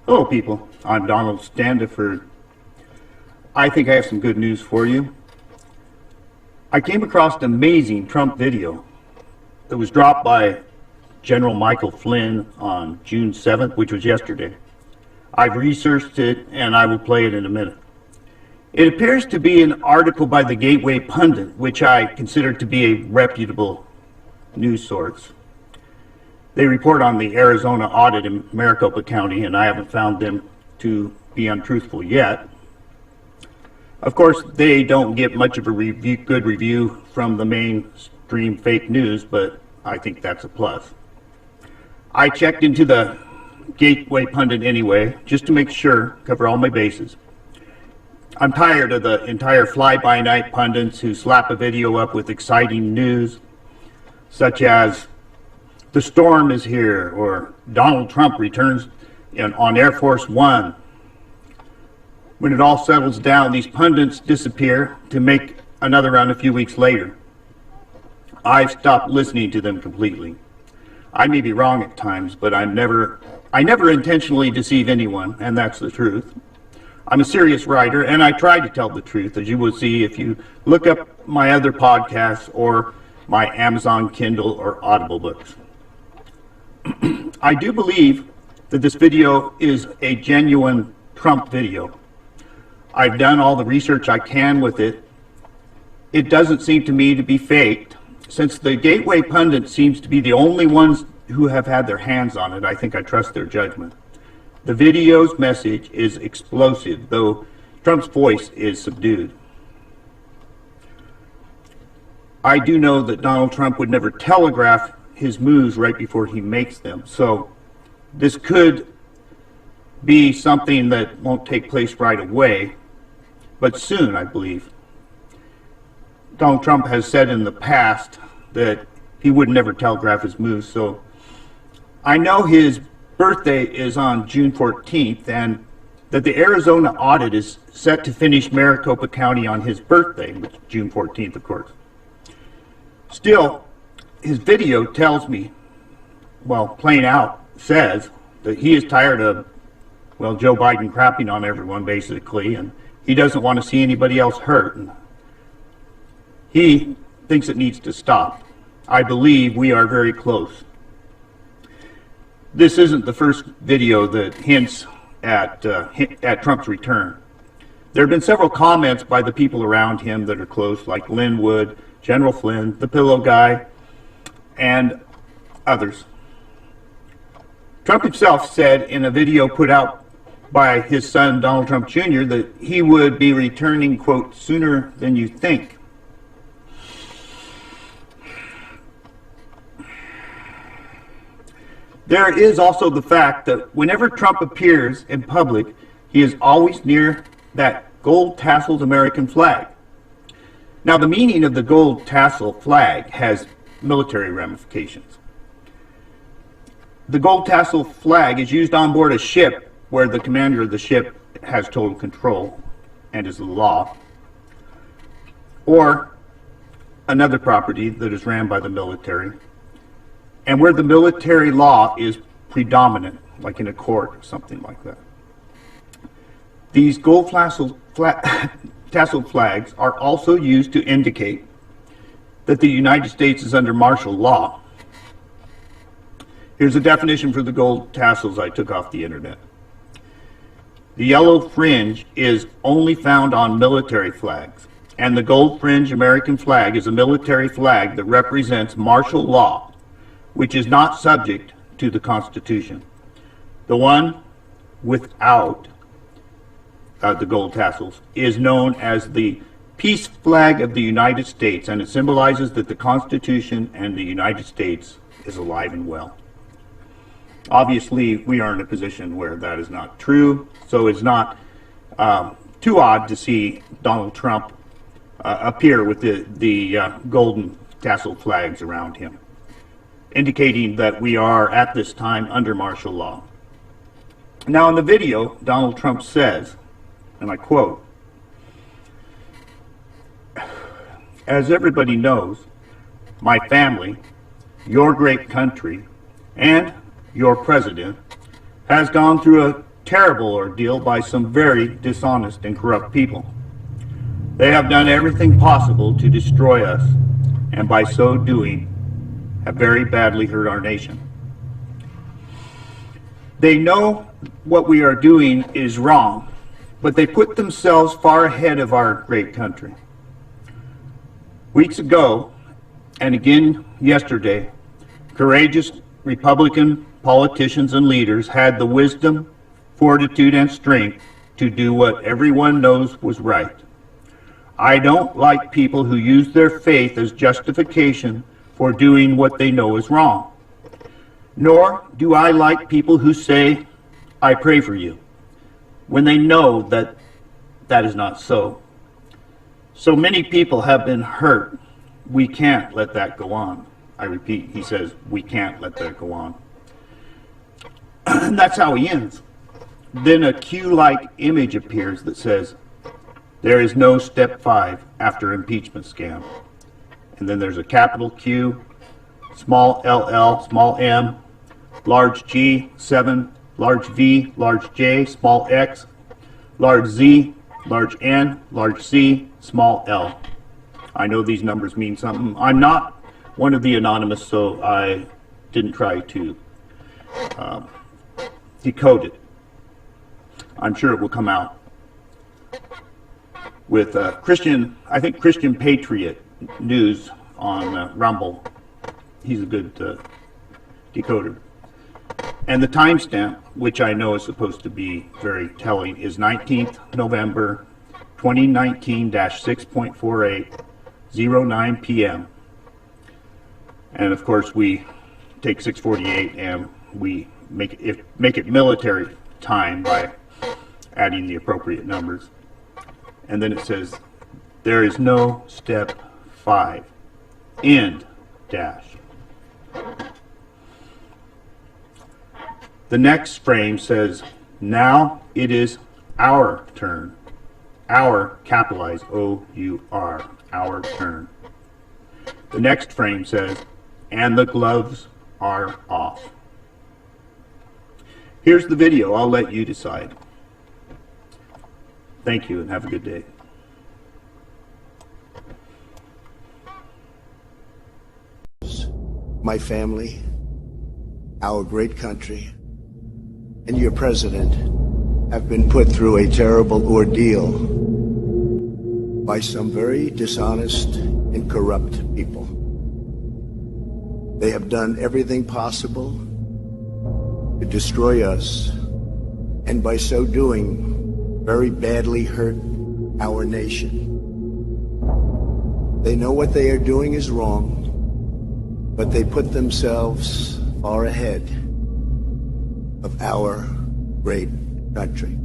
Hello people, I'm Donald Standeford. I think I have some good news for you. I came across an amazing Trump video that was dropped by General Michael Flynn on June 7th, which was yesterday. I've researched it and I will play it in a minute. It appears to be an article by the Gateway Pundit, which I consider to be a reputable news source. They report on the Arizona audit in Maricopa County, and I haven't found them to be untruthful yet. Of course, they don't get much of a good review from the mainstream fake news, but I think that's a plus. I checked into the Gateway Pundit anyway, just to make sure, cover all my bases. I'm tired of the entire fly-by-night pundits who slap a video up with exciting news, such as the storm is here, or Donald Trump returns on Air Force One. When it all settles down, these pundits disappear to make another run a few weeks later. I've stopped listening to them completely. I may be wrong at times, but I never intentionally deceive anyone, and that's the truth. I'm a serious writer, and I try to tell the truth, as you will see if you look up my other podcasts or my Amazon Kindle or Audible books. I do believe that this video is a genuine Trump video. I've done all the research I can with it. It doesn't seem to me to be faked. Since the Gateway Pundit seems to be the only ones who have had their hands on it, I think I trust their judgment. The video's message is explosive, though Trump's voice is subdued. I do know that Donald Trump would never telegraph his moves right before he makes them, so this could be something that won't take place right away, but soon, I believe. Donald Trump has said in the past that he would never telegraph his moves, so I know his birthday is on June 14th and that the Arizona audit is set to finish Maricopa County on his birthday, which is June 14th, of course. Still, his video tells me, well, plain out says that he is tired of, well, Joe Biden crapping on everyone, basically, and he doesn't want to see anybody else hurt. And he thinks it needs to stop. I believe we are very close. This isn't the first video that hints at Trump's return. There have been several comments by the people around him that are close, like Linwood, General Flynn, the Pillow Guy, and others. Trump himself said in a video put out by his son, Donald Trump Jr., that he would be returning, quote, sooner than you think. There is also the fact that whenever Trump appears in public, he is always near that gold-tasseled American flag. Now, the meaning of the gold tassel flag has military ramifications. The gold tassel flag is used on board a ship where the commander of the ship has total control and is the law, or another property that is ran by the military, and where the military law is predominant, like in a court or something like that. These gold tassel flags are also used to indicate that the United States is under martial law. Here's a definition for the gold tassels I took off the internet. The yellow fringe is only found on military flags, and the gold fringe American flag is a military flag that represents martial law, which is not subject to the Constitution. The one without the gold tassels is known as the peace flag of the United States, and it symbolizes that the Constitution and the United States is alive and well. Obviously, we are in a position where that is not true, so it's not too odd to see Donald Trump appear with the golden tassel flags around him, indicating that we are at this time under martial law. Now, in the video, Donald Trump says, and I quote, "As everybody knows, my family, your great country, and your president has gone through a terrible ordeal by some very dishonest and corrupt people. They have done everything possible to destroy us, and by so doing, have very badly hurt our nation. They know what we are doing is wrong, but they put themselves far ahead of our great country. Weeks ago, and again yesterday, courageous Republican politicians and leaders had the wisdom, fortitude, and strength to do what everyone knows was right. I don't like people who use their faith as justification for doing what they know is wrong. Nor do I like people who say, "I pray for you," when they know that that is not so. So many people have been hurt. We can't let that go on. I repeat, he says, we can't let that go on. And that's how he ends. Then a Q-like image appears that says, "There is no step 5 after impeachment scam." And then there's a capital Q, small ll, small m, large G, 7, large V, large J, small x, large Z, large N, large C, small l. I know these numbers mean something. I'm not one of the anonymous, so I didn't try to decode it. I'm sure it will come out. With Christian, I think Christian Patriot News on Rumble. He's a good decoder. And the timestamp, which I know is supposed to be very telling, is 19th November 2019-6.48, 09 p.m. And of course we take 6:48 and we make it military time by adding the appropriate numbers. And then it says, "There is no step 5, end dash." The next frame says, "Now it is our turn." Our, capitalized O-U-R, our turn. The next frame says, "And the gloves are off." Here's the video. I'll let you decide. Thank you and have a good day. My family, our great country, and your president have been put through a terrible ordeal by some very dishonest and corrupt people. They have done everything possible to destroy us, and by so doing, very badly hurt our nation. They know what they are doing is wrong, but they put themselves far ahead of our great country.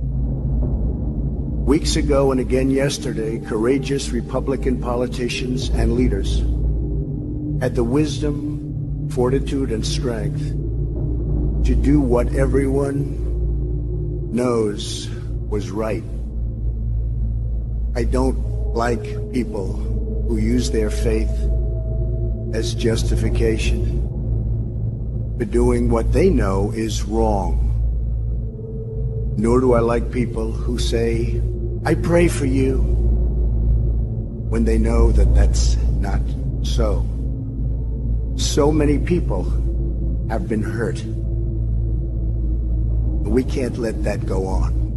Weeks ago and again yesterday, courageous Republican politicians and leaders had the wisdom, fortitude, and strength to do what everyone knows was right. I don't like people who use their faith as justification for doing what they know is wrong. Nor do I like people who say, "I pray for you," when they know that that's not so. So many people have been hurt. We can't let that go on.